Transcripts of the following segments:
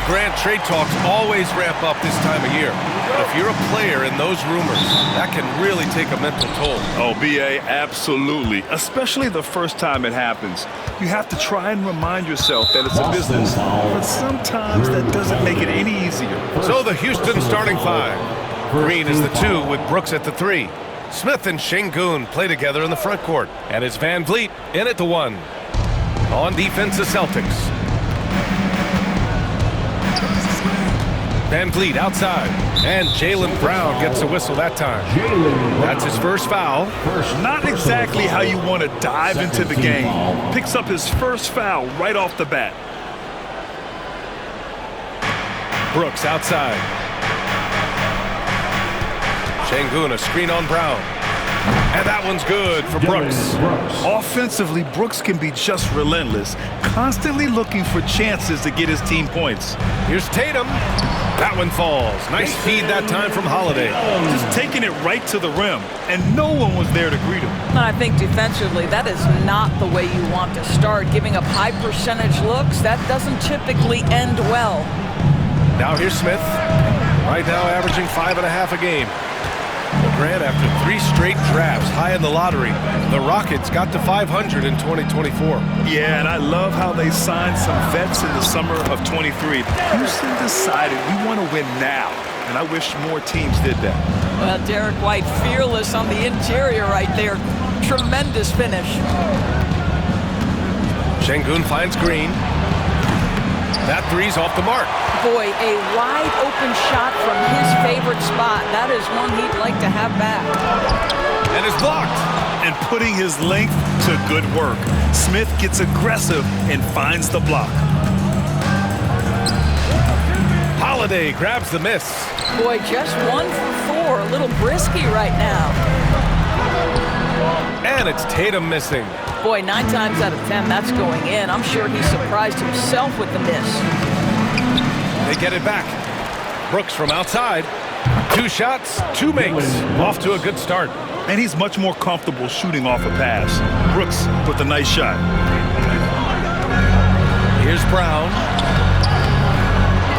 Well, Grant, trade talks always ramp up this time of year. But if you're a player in those rumors, that can really take a mental toll. Oh, B.A., absolutely. Especially the first time it happens. You have to try and remind yourself that it's a business. But sometimes that doesn't make it any easier. So the Houston starting five. Green is the 2 with Brooks at the 3. Smith and Şengün play together in the front court. And it's Van Vliet in at the 1. On defense, the Celtics. Van Vliet outside. And Jaylen Brown gets a whistle that time. That's his first foul. Not exactly how you want to dive into the game. Picks up his first foul right off the bat. Brooks outside. Şengün, a screen on Brown. And that one's good for Brooks. Offensively, Brooks can be just relentless, constantly looking for chances to get his team points. Here's Tatum. That one falls. Nice feed that time from Holiday. Just taking it right to the rim, and no one was there to greet him. I think defensively, that is not the way you want to start. Giving up high percentage looks, that doesn't typically end well. Now here's Smith. Right now averaging 5.5 a game. Well, Grant, after 3 straight drafts high in the lottery, the Rockets got to 500 in 2024. Yeah, and I love how they signed some vets in the summer of 23. Houston decided we want to win now, and I wish more teams did that. Well, Derek White fearless on the interior right there. Tremendous finish. Şengün finds Green. That 3's off the mark. Boy, a wide open shot from his favorite spot. That is one he'd like to have back. And it's blocked. And putting his length to good work. Smith gets aggressive and finds the block. Holiday grabs the miss. Boy, just 1 for 4. A little brisky right now. And it's Tatum missing. Boy, 9 times out of 10, that's going in. I'm sure he surprised himself with the miss. They get it back. Brooks from outside. 2 shots, 2 makes. Off to a good start. And he's much more comfortable shooting off a pass. Brooks with a nice shot. Here's Brown.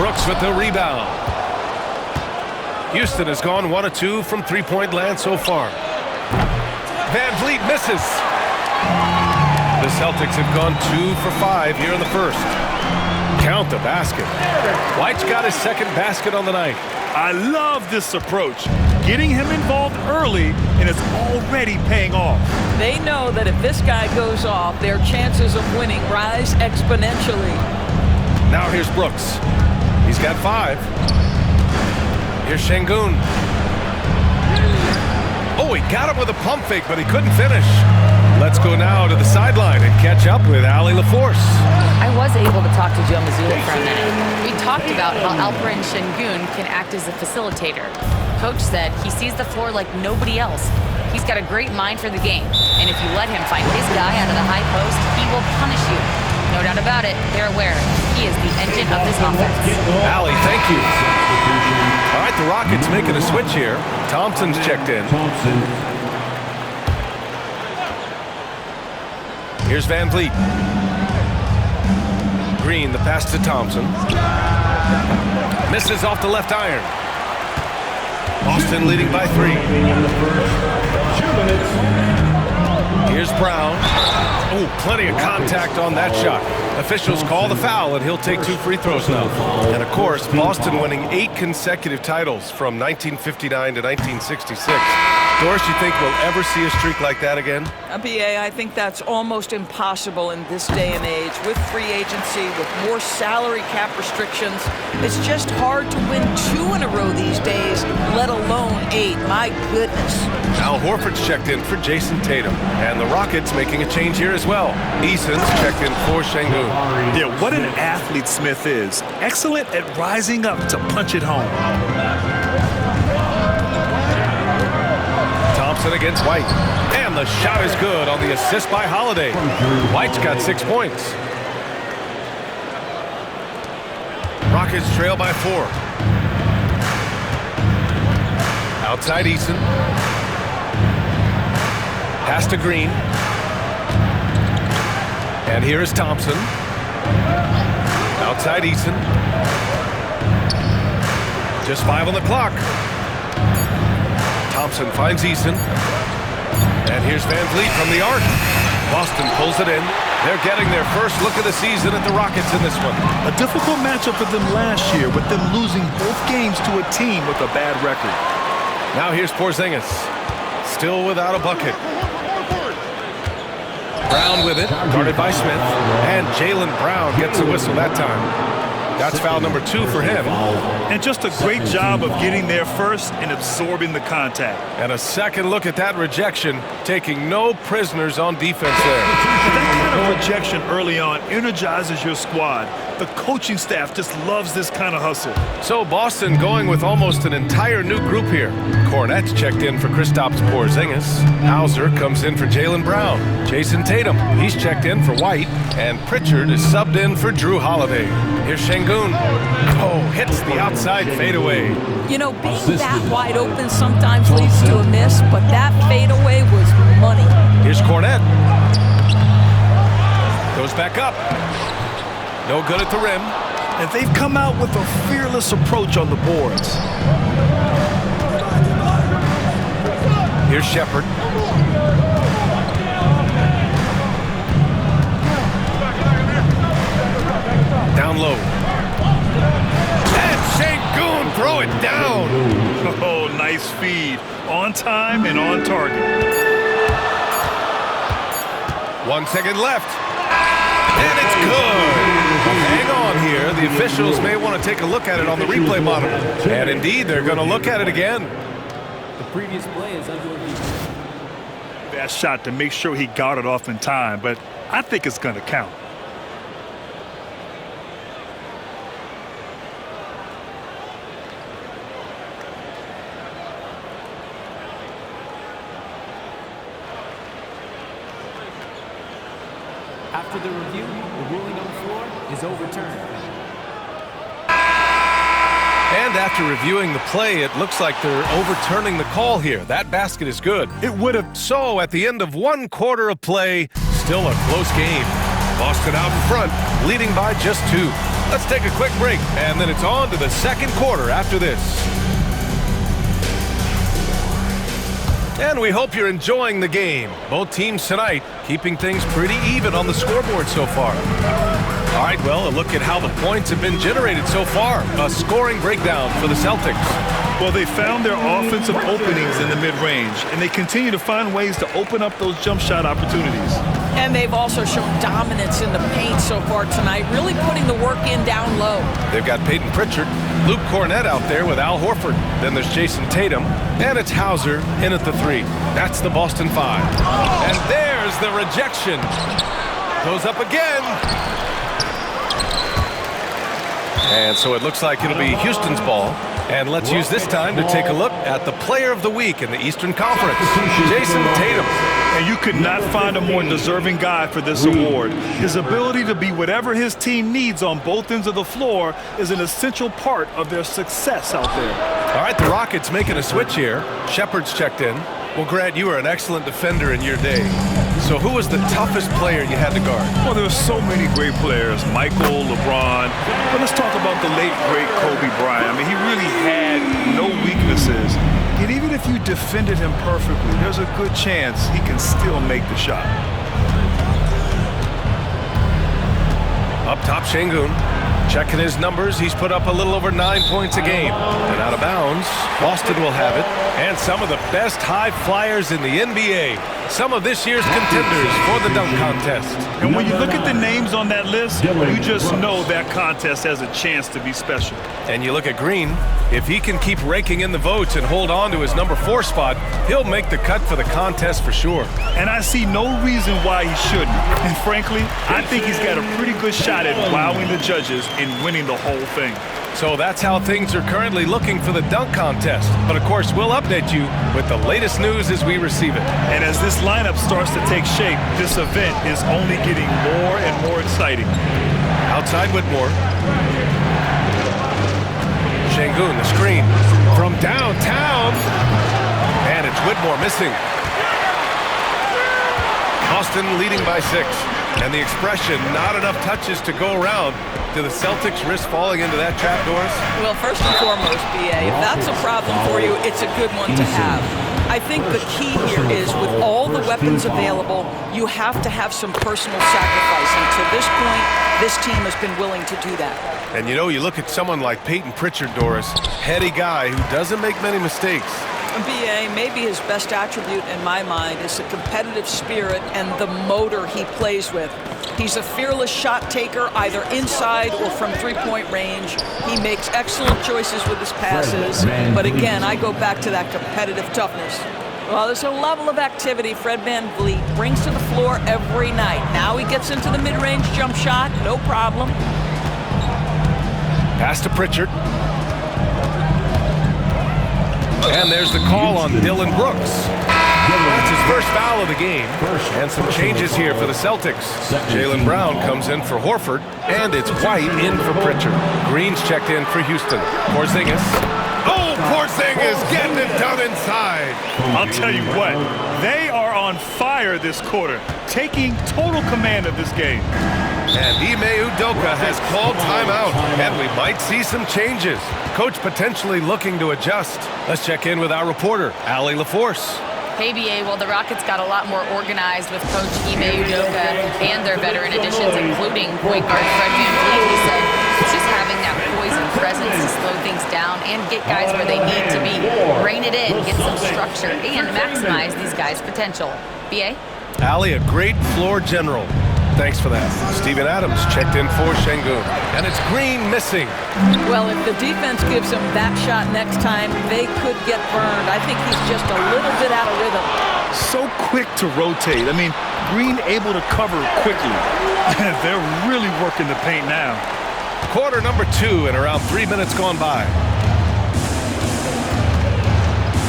Brooks with the rebound. Houston has gone 1 of 2 from 3-point land so far. Van Vliet misses. The Celtics have gone 2 for 5 here in the first. Count the basket. White's got his second basket on the night. I love this approach. Getting him involved early, and it's already paying off. They know that if this guy goes off, their chances of winning rise exponentially. Now here's Brooks. He's got 5. Here's Şengün. Oh, he got him with a pump fake, but he couldn't finish. Let's go now to the sideline and catch up with Allie LaForce. I was able to talk to Joe Mazzulla for a minute. We talked about how Alperen Şengün can act as a facilitator. Coach said he sees the floor like nobody else. He's got a great mind for the game, and if you let him find his guy out of the high post, he will punish you. No doubt about it, they're aware. He is the engine of this offense. Allie, thank you. All right, the Rockets making a switch here. Thompson's checked in. Here's Van Vliet. Green, the pass to Thompson. Misses off the left iron. Boston leading by 3. Here's Brown. Oh, plenty of contact on that shot. Officials call the foul, and he'll take 2 free throws now. And, of course, Boston winning 8 consecutive titles from 1959 to 1966. Doris, you think we'll ever see a streak like that again? BA, I think that's almost impossible in this day and age. With free agency, with more salary cap restrictions, it's just hard to win 2 in a row these days, let alone 8. My goodness. Al Horford's checked in for Jason Tatum. And the Rockets making a change here as well. Eason's checked in for Şengün. Yeah, what an athlete Smith is. Excellent at rising up to punch it home. Thompson against White. And the shot is good on the assist by Holiday. White's got 6 points. Rockets trail by 4. Outside Eason. Pass to Green. And here is Thompson. outside Eason. Just 5 on the clock. Thompson finds Eason. And here's Van Vliet from the arc. Boston pulls it in. They're getting their first look of the season at the Rockets in this one. A difficult matchup for them last year, with them losing both games to a team with a bad record. Now here's Porzingis. Still without a bucket. Brown with it, guarded by Smith. And Jaylen Brown gets a whistle that time. That's foul number 2 for him. And just a great job of getting there first and absorbing the contact. And a second look at that rejection, taking no prisoners on defense there. That kind of rejection early on energizes your squad. The coaching staff just loves this kind of hustle. So Boston going with almost an entire new group here. Cornette's checked in for Kristaps Porzingis. Hauser comes in for Jaylen Brown. Jason Tatum, he's checked in for White. And Pritchard is subbed in for Drew Holiday. Here's Şengün. Oh, hits the outside fadeaway. You know, being that wide open sometimes leads to a miss, but that fadeaway was money. Here's Cornette. Goes back up. No good at the rim. And they've come out with a fearless approach on the boards. Here's Shepherd. Down low. And Şengün throw it down. Oh, nice feed. On time and on target. 1 second left. And it's good. Hang on here. The officials may want to take a look at it on the replay monitor. And indeed, they're going to look at it again. The previous play is under review. That shot to make sure he got it off in time, but I think it's going to count. After the review, the ruling on the floor is overturned. And after reviewing the play, it looks like they're overturning the call here. That basket is good. It would have. So at the end of 1 quarter of play, still a close game. Boston out in front, leading by just 2. Let's take a quick break, and then it's on to the second quarter after this. And we hope you're enjoying the game. Both teams tonight keeping things pretty even on the scoreboard so far. All right, well, a look at how the points have been generated so far. A scoring breakdown for the Celtics. Well, they found their offensive openings in the mid-range, and they continue to find ways to open up those jump shot opportunities. And they've also shown dominance in the paint so far tonight, really putting the work in down low. They've got Peyton Pritchard, Luke Cornette out there with Al Horford. Then there's Jason Tatum, and it's Hauser in at the 3. That's the Boston 5. And there's the rejection. Goes up again. And so it looks like it'll be Houston's ball. And let's use this time to take a look at the Player of the Week in the Eastern Conference, Jason Tatum. And you could not find a more deserving guy for this award. His ability to be whatever his team needs on both ends of the floor is an essential part of their success out there. All right, the Rockets making a switch here. Shepard's checked in. Well, Grant, you were an excellent defender in your day. So who was the toughest player you had to guard? Well, there are so many great players, Michael, LeBron. But let's talk about the late, great Kobe Bryant. I mean, he really had no weaknesses. And even if you defended him perfectly, there's a good chance he can still make the shot. Up top, Şengün. Checking his numbers, he's put up a little over 9 points a game. And out of bounds, Boston will have it. And some of the best high flyers in the NBA. Some of this year's contenders for the dunk contest. And when you look at the names on that list, you just know that contest has a chance to be special. And you look at Green, if he can keep raking in the votes and hold on to his number 4 spot, he'll make the cut for the contest for sure. And I see no reason why he shouldn't. And frankly, I think he's got a pretty good shot at wowing the judges and winning the whole thing. So that's how things are currently looking for the dunk contest. But of course, we'll update you with the latest news as we receive it. And as this lineup starts to take shape, this event is only getting more and more exciting. Outside Whitmore. Şengün, the screen from downtown. And it's Whitmore missing. Boston leading by 6. And the expression, not enough touches to go around. Do the Celtics risk falling into that trap, Doris? Well, first and foremost, B.A., if that's a problem for you, it's a good one to have. I think the key here is with all the weapons available, you have to have some personal sacrifice. And to this point, this team has been willing to do that. And you know, you look at someone like Peyton Pritchard, Doris, heady guy who doesn't make many mistakes. B.A., maybe his best attribute in my mind is the competitive spirit and the motor he plays with. He's a fearless shot taker, either inside or from three-point range. He makes excellent choices with his passes. But again, I go back to that competitive toughness. Well, there's a level of activity Fred VanVleet brings to the floor every night. Now he gets into the mid-range jump shot, no problem. Pass to Pritchard. And there's the call on Dylan Brooks. That's his first foul of the game. And some changes here for the Celtics. Jaylen Brown comes in for Horford, and it's White in for Pritchard. Green's checked in for Houston. Porzingis. Oh, Porzingis getting it done inside. I'll tell you what, they are on fire this quarter, taking total command of this game. And Ime Udoka has called timeout, and we might see some changes. Coach potentially looking to adjust. Let's check in with our reporter, Allie LaForce. Hey, BA, well, the Rockets got a lot more organized with Coach Ime Udoka and their veteran additions, including point guard Fred VanVleet. He said it's just having that poise and presence to slow things down and get guys where they need to be. Rein it in, get some structure, and maximize these guys' potential. BA? Allie, a great floor general. Thanks for that. Steven Adams checked in for Şengün. And it's Green missing. Well, if the defense gives him that shot next time, they could get burned. I think he's just a little bit out of rhythm. So quick to rotate. I mean, Green able to cover quickly. They're really working the paint now. Quarter number 2 and around 3 minutes gone by.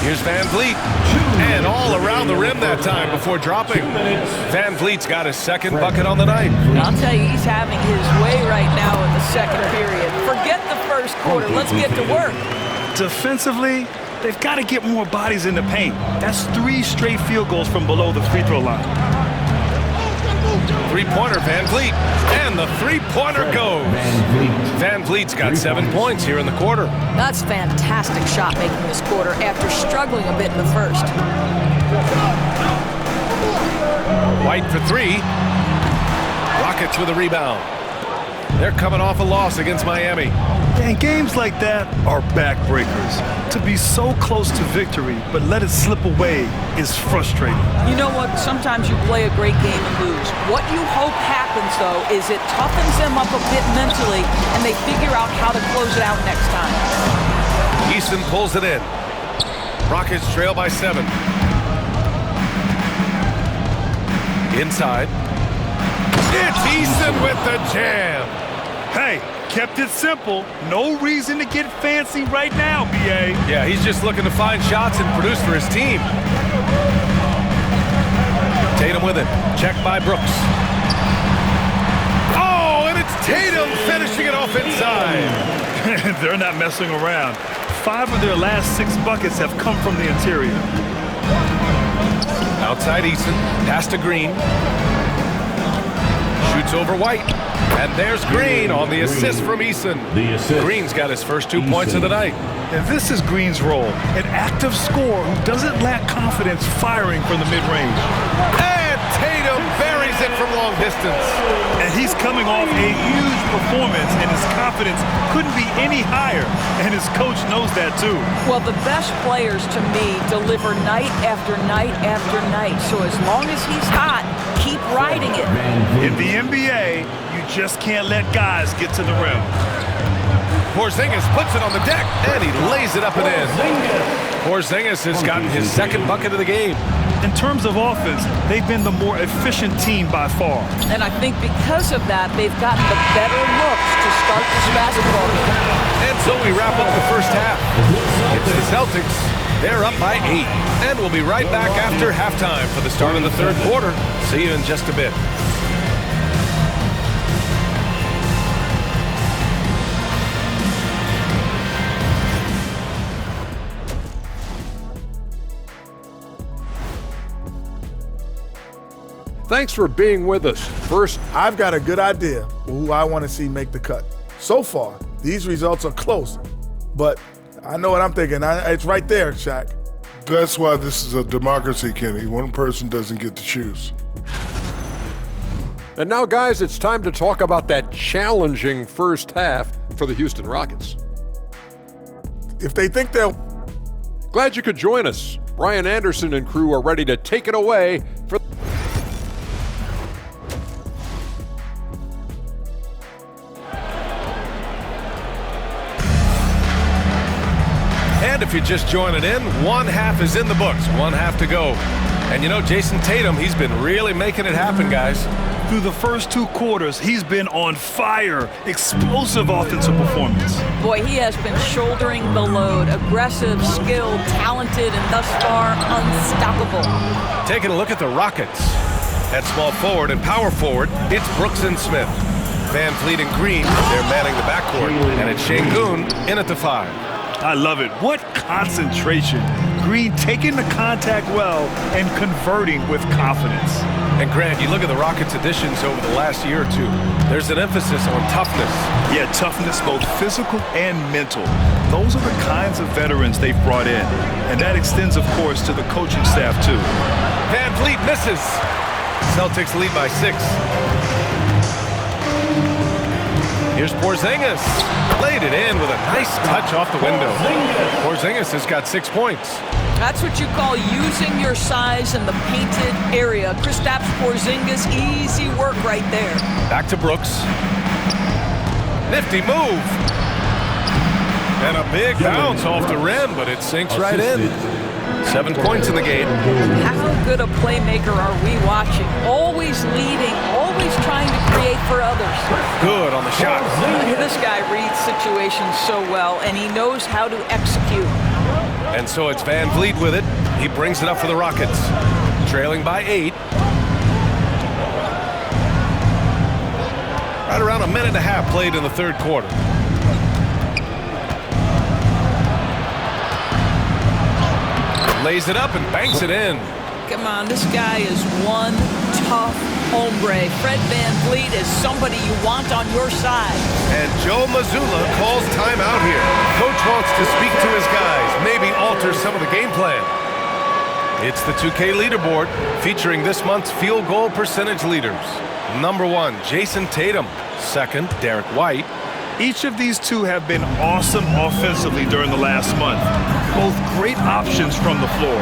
Here's VanVleet, and all around the rim that time before dropping. VanVleet's got his second bucket on the night. I'll tell you, he's having his way right now in the second period. Forget the first quarter. Let's get to work. Defensively, they've got to get more bodies in the paint. That's 3 straight field goals from below the free throw line. Three-pointer, VanVleet, and the three-pointer goes. VanVleet's got 7 points here in the quarter. That's fantastic shot making this quarter after struggling a bit in the first. White for 3. Rockets with a rebound. They're coming off a loss against Miami. And games like that are backbreakers. To be so close to victory, but let it slip away is frustrating. You know what? Sometimes you play a great game and lose. What you hope happens, though, is it toughens them up a bit mentally, and they figure out how to close it out next time. Easton pulls it in. Rockets trail by 7. Inside. It's Easton with the jam. Hey, kept it simple. No reason to get fancy right now, B.A. Yeah, he's just looking to find shots and produce for his team. Tatum with it. Checked by Brooks. Oh, and it's Tatum finishing it off inside. They're not messing around. 5 of their last 6 buckets have come from the interior. Outside Easton. Pass to Green. Shoots over White. And there's Green on the assist from Easton. Green's got his first 2 points of the night. And this is Green's role, an active scorer who doesn't lack confidence firing from the mid-range. And Tatum buries it from long distance. And he's coming off a huge performance, and his confidence couldn't be any higher. And his coach knows that too. Well, the best players, to me, deliver night after night after night. So as long as he's hot, keep riding it. In the NBA, you just can't let guys get to the rim. Porzingis puts it on the deck, and he lays it up and in. Porzingis has gotten his second bucket of the game. In terms of offense, they've been the more efficient team by far. And I think because of that, they've gotten the better looks to start this basketball game. And so we wrap up the first half. It's the Celtics. They're up by 8. And we'll be right back after halftime for the start of the third quarter. See you in just a bit. thanks for being with us. First, I've got a good idea who I want to see make the cut. So far, these results are close, but I know what I'm thinking. It's right there, Shaq. That's why this is a democracy, Kenny. One person doesn't get to choose. and now, guys, it's time to talk about that challenging first half for the Houston Rockets. If they think they'll... Glad you could join us. Brian Anderson and crew are ready to take it away for... And if you're just joining in, one half is in the books, one half to go. And you know, Jason Tatum, he's been really making it happen, guys. Through the first 2 quarters, he's been on fire. Explosive offensive performance. Boy, he has been shouldering the load. Aggressive, skilled, talented, and thus far unstoppable. Taking a look at the Rockets. At small forward and power forward, it's Brooks and Smith. Van Fleet and Green, they're manning the backcourt. And it's Şengün in at the 5. I love it. What concentration. Green taking the contact well and converting with confidence. And Grant, you look at the Rockets' additions over the last year or two. There's an emphasis on toughness. Yeah, toughness, both physical and mental. Those are the kinds of veterans they've brought in. And that extends, of course, to the coaching staff, too. Van Fleet misses. Celtics lead by 6. Here's Porzingis. Laid it in with a nice touch off the window. Porzingis has got 6 points. That's what you call using your size in the painted area. Kristaps Porzingis, easy work right there. Back to Brooks. Nifty move. And a big bounce off the rim, but it sinks right in. 7 points in the game. How good a playmaker are we watching? Always leading, always trying to create for others. Good on the shot. This guy reads situations so well, and he knows how to execute. And so it's Van Vliet with it. He brings it up for the Rockets. Trailing by 8. Right around a minute and a half played in the third quarter. Lays it up and banks it in. Come on, this guy is one tough hombre. Fred Van Vliet is somebody you want on your side. And Joe Mazzulla calls timeout here. Coach wants to speak to his guys, maybe alter some of the game plan. It's the 2K leaderboard featuring this month's field goal percentage leaders. Number 1, Jason Tatum. Second, Derek White. Each of these two have been awesome offensively during the last month. Both great options from the floor.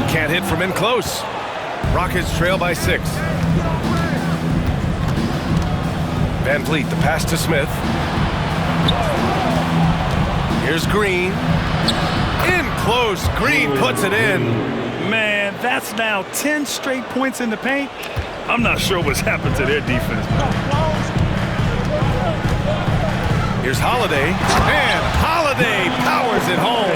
Can't hit from in close. Rockets trail by 6. Van Vliet, the pass to Smith. Here's Green. In close. Green puts it in. Man, that's now 10 straight points in the paint. I'm not sure what's happened to their defense. Here's Holiday, and Holiday powers it home.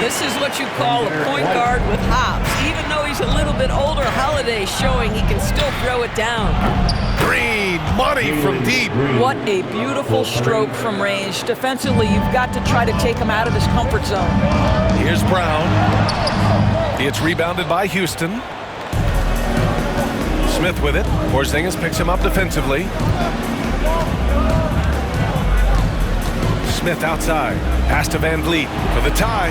This is what you call a point guard with hops. Even though he's a little bit older, Holiday showing he can still throw it down. Green, money from deep. What a beautiful stroke from range. Defensively, you've got to try to take him out of his comfort zone. Here's Brown. It's rebounded by Houston. Smith with it. Porzingis picks him up defensively. Smith outside. Pass to Van Vliet for the tie.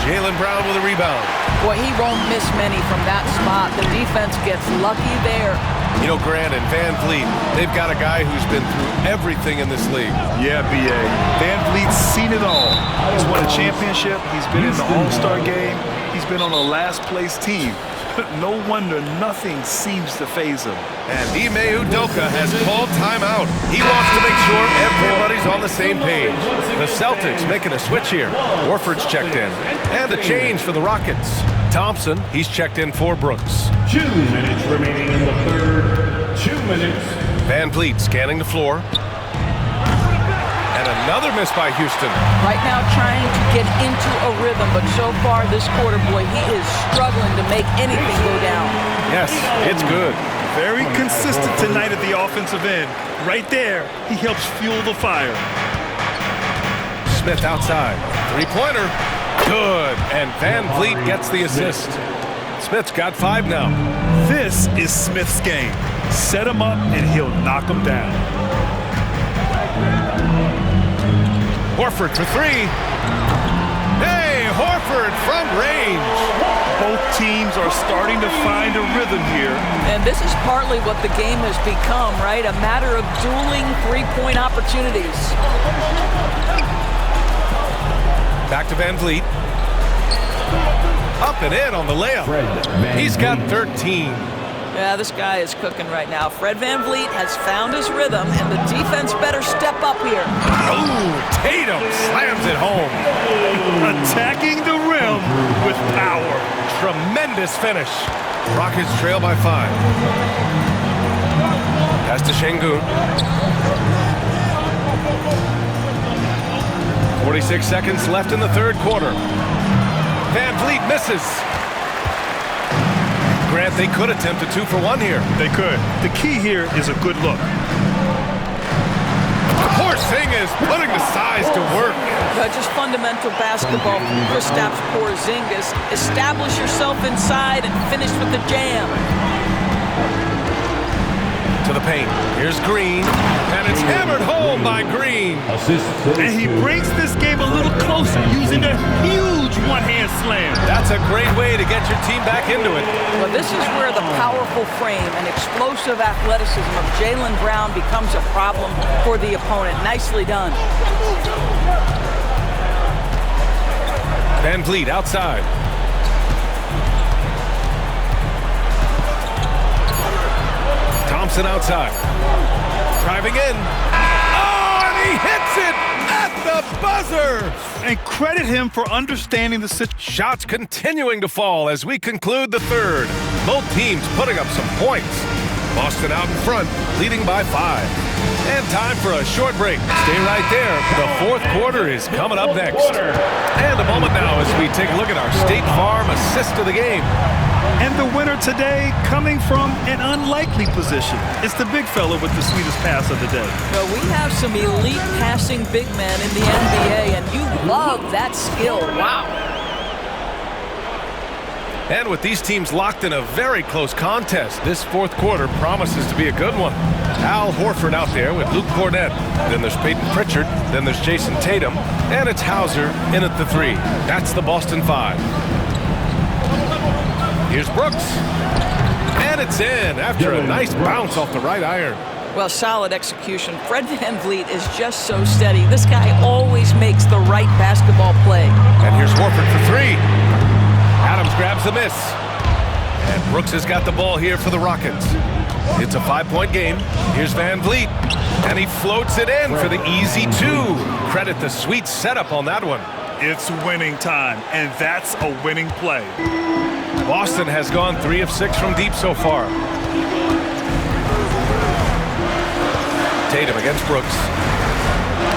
Jaylen Brown with a rebound. Boy, he won't miss many from that spot. The defense gets lucky there. You know, Grant and Van Vliet, they've got a guy who's been through everything in this league. Yeah, B.A. Van Vliet's seen it all. He's won a championship. He's been in the All-Star game. He's been on a last-place team. No wonder nothing seems to faze him. And Ime Udoka has called timeout. He wants to make sure everybody's on the same page. The Celtics making a switch here. Warford's checked in. And a change for the Rockets. Thompson, he's checked in for Brooks. 2 minutes remaining in the third. 2 minutes. Van Vliet scanning the floor. And another miss by Houston. Right now trying to get into a rhythm, but so far this quarter, boy, he is struggling to make anything go down. Yes, it's good. Very consistent tonight at the offensive end. Right there, he helps fuel the fire. Smith outside. Three-pointer. Good. And Van Vliet gets the assist. Smith's got 5 now. This is Smith's game. Set him up and he'll knock him down. Horford for 3. Hey, Horford from range. Both teams are starting to find a rhythm here. And this is partly what the game has become, right? A matter of dueling three-point opportunities. Back to Van Vliet. Up and in on the layup. He's got 13. Yeah, this guy is cooking right now. Fred Van Vliet has found his rhythm, and the defense better step up here. Oh, Tatum slams it home. Attacking the rim with power. Tremendous finish. Rockets trail by 5. Pass to Şengün. 46 seconds left in the third quarter. Van Vliet misses. Grant, they could attempt a 2-for-1 here. They could. The key here is a good look. Porzingis putting the size to work. Just fundamental basketball from Kristaps Porzingis. Establish yourself inside and finish with the jam. To the paint. Here's Green. And it's hammered home by Green. And he brings this game a little closer using a huge one-hand slam. That's a great way to get your team back into it. But this is where the powerful frame and explosive athleticism of Jaylen Brown becomes a problem for the opponent. Nicely done. Van Vliet outside. Thompson outside. Driving in. Oh, and he hits it at the buzzer. And credit him for understanding the situation. Shots continuing to fall as we conclude the third. Both teams putting up some points. Boston out in front, leading by 5. And time for a short break. Stay right there. The fourth quarter is coming up next. And a moment now as we take a look at our State Farm assist of the game. And the winner today coming from an unlikely position. It's the big fella with the sweetest pass of the day. Well, we have some elite passing big men in the NBA, and you love that skill. Wow. And with these teams locked in a very close contest, this fourth quarter promises to be a good one. Al Horford out there with Luke Cornett. Then there's Peyton Pritchard. Then there's Jason Tatum. And it's Hauser in at the 3. That's the Boston 5. Here's Brooks. And it's in after a nice bounce off the right iron. Well, solid execution. Fred Van Vliet is just so steady. This guy always makes the right basketball play. And here's Horford for 3. Adams grabs the miss. And Brooks has got the ball here for the Rockets. It's a 5-point game. Here's Van Vliet. And he floats it in for the easy 2. Credit the sweet setup on that one. It's winning time, and that's a winning play. Boston has gone 3 of 6 from deep so far. Tatum against Brooks.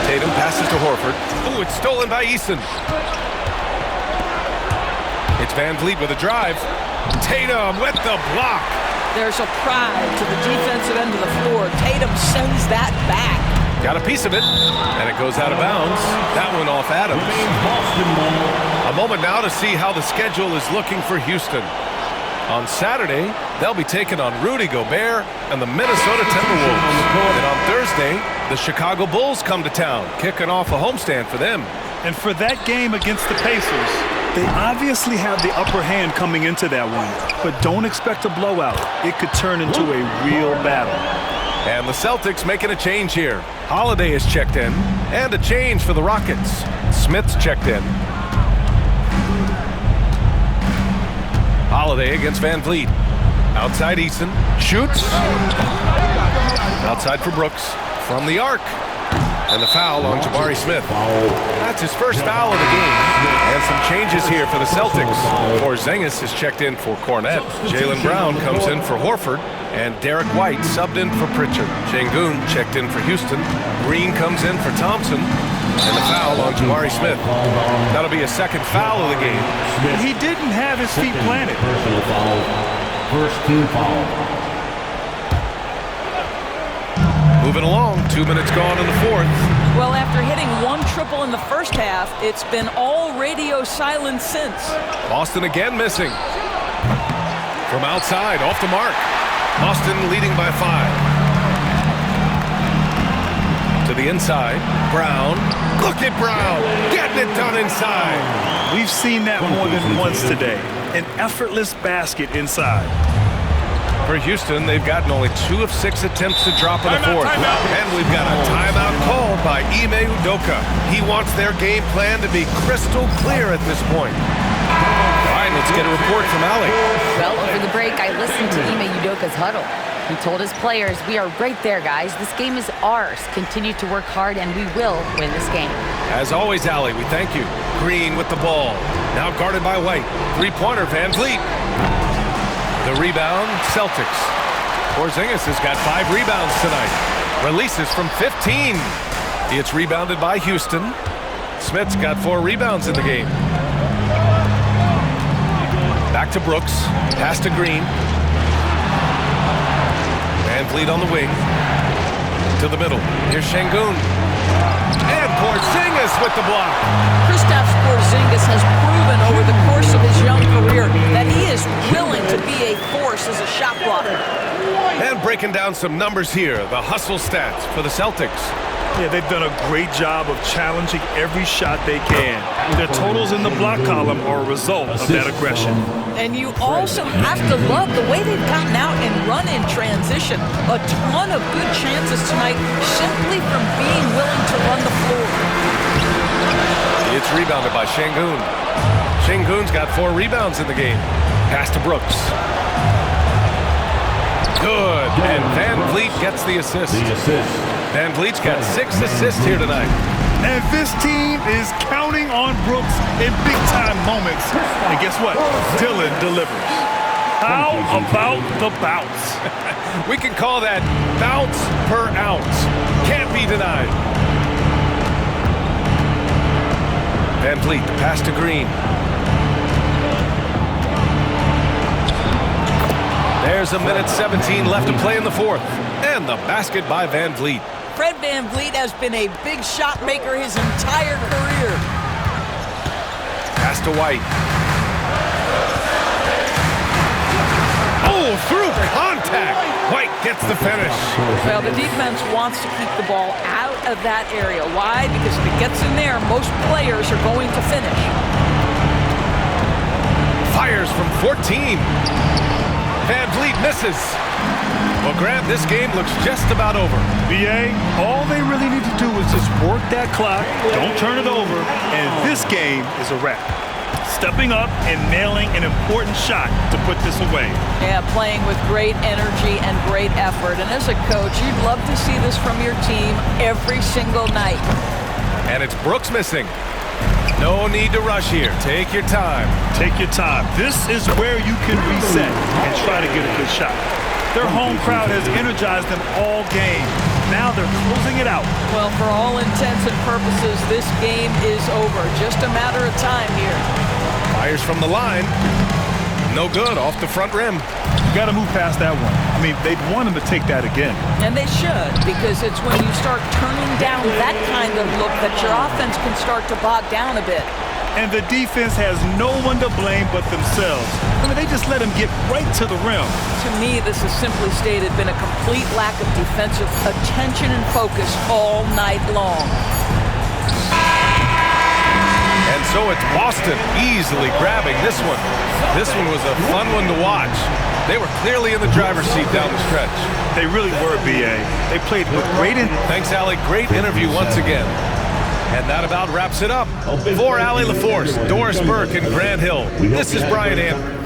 Tatum passes to Horford. Ooh, it's stolen by Eason. It's Van Vliet with a drive. Tatum with the block. There's a pride to the defensive end of the floor. Tatum sends that back. Got a piece of it, and it goes out of bounds. That one off Adams. A moment now to see how the schedule is looking for Houston. On Saturday, they'll be taking on Rudy Gobert and the Minnesota Timberwolves. And on Thursday, the Chicago Bulls come to town, kicking off a homestand for them. And for that game against the Pacers, they obviously have the upper hand coming into that one. But don't expect a blowout. It could turn into a real battle. And the Celtics making a change here. Holiday is checked in, and a change for the Rockets. Smith's checked in. Holiday against Van Vliet. Outside Eason. Shoots. Outside for Brooks. From the arc. And the foul on Jabari Smith. That's his first foul of the game. And some changes here for the Celtics. Porzingis is checked in for Cornett. Jaylen Brown comes in for Horford. And Derek White subbed in for Pritchard. Şengün checked in for Houston. Green comes in for Thompson. And the foul on Jabari Smith. That'll be a second foul of the game. He didn't have his feet planted. Personal foul. First team foul. Moving along, 2 minutes gone in the fourth. Well, after hitting 1 triple in the first half, it's been all radio silence since. Boston again missing. From outside, off the mark. Boston leading by 5. To the inside, Brown. Look at Brown, getting it done inside. We've seen that more than once today. An effortless basket inside. For Houston, they've gotten only 2 of 6 attempts to drop in the fourth. And we've got a timeout called by Ime Udoka. He wants their game plan to be crystal clear at this point. All right, let's get a report from Allie. Well, over the break, I listened to Ime Udoka's huddle. He told his players, we are right there, guys. This game is ours. Continue to work hard, and we will win this game. As always, Allie, we thank you. Green with the ball. Now guarded by White. Three-pointer, Van Vliet. The rebound, Celtics. Porzingis has got 5 rebounds tonight. Releases from 15. It's rebounded by Houston. Smith's got 4 rebounds in the game. Back to Brooks. Pass to Green. Van Vliet on the wing. To the middle. Here's Şengün. And Porzingis with the block. Kristaps Porzingis has proven over the course of his young career that he is willing to be a force as a shot blocker. And breaking down some numbers here. The hustle stats for the Celtics. Yeah, they've done a great job of challenging every shot they can. Their totals in the block column are a result of that aggression. And you also have to love the way they've gotten out and run in transition. A ton of good chances tonight simply from being willing to run the floor. It's rebounded by Şengün. Şengün's got 4 rebounds in the game. Pass to Brooks. Good. And Van Vliet gets the assist. Van Vliet's got 6 assists here tonight. And this team is counting on Brooks in big-time moments. And guess what? Dylan delivers. How about the bounce? We can call that bounce per ounce. Can't be denied. Van Vliet, the pass to Green. There's a minute 17 left to play in the fourth. And the basket by Van Vliet. Fred Van Vliet has been a big shot maker his entire career. Pass to White. Oh, through contact. White gets the finish. Well, the defense wants to keep the ball out of that area. Why? Because if it gets in there, most players are going to finish. Fires from 14. Van Vliet misses. Well, Grant, this game looks just about over. BA, all they really need to do is just work that clock, don't turn it over, and this game is a wrap. Stepping up and nailing an important shot to put this away. Yeah, playing with great energy and great effort. And as a coach, you'd love to see this from your team every single night. And it's Brooks missing. No need to rush here. Take your time. Take your time. This is where you can reset and try to get a good shot. Their home crowd has energized them all game. Now they're closing it out. Well, for all intents and purposes, this game is over. Just a matter of time here. Fires from the line. No good, off the front rim. Got to move past that one. I mean, they'd want him to take that again. And they should, because it's when you start turning down that kind of look that your offense can start to bog down a bit. And the defense has no one to blame but themselves. I mean, they just let him get right to the rim. To me, this has simply stated been a complete lack of defensive attention and focus all night long. And so it's Boston easily grabbing this one. This one was a fun one to watch. They were clearly in the driver's seat down the stretch. They really were, BA. They played with great... Thanks, Allie. Great interview once again. And that about wraps it up. For Allie LaForce, Doris Burke, and Grant Hill, this is Brian Andrews.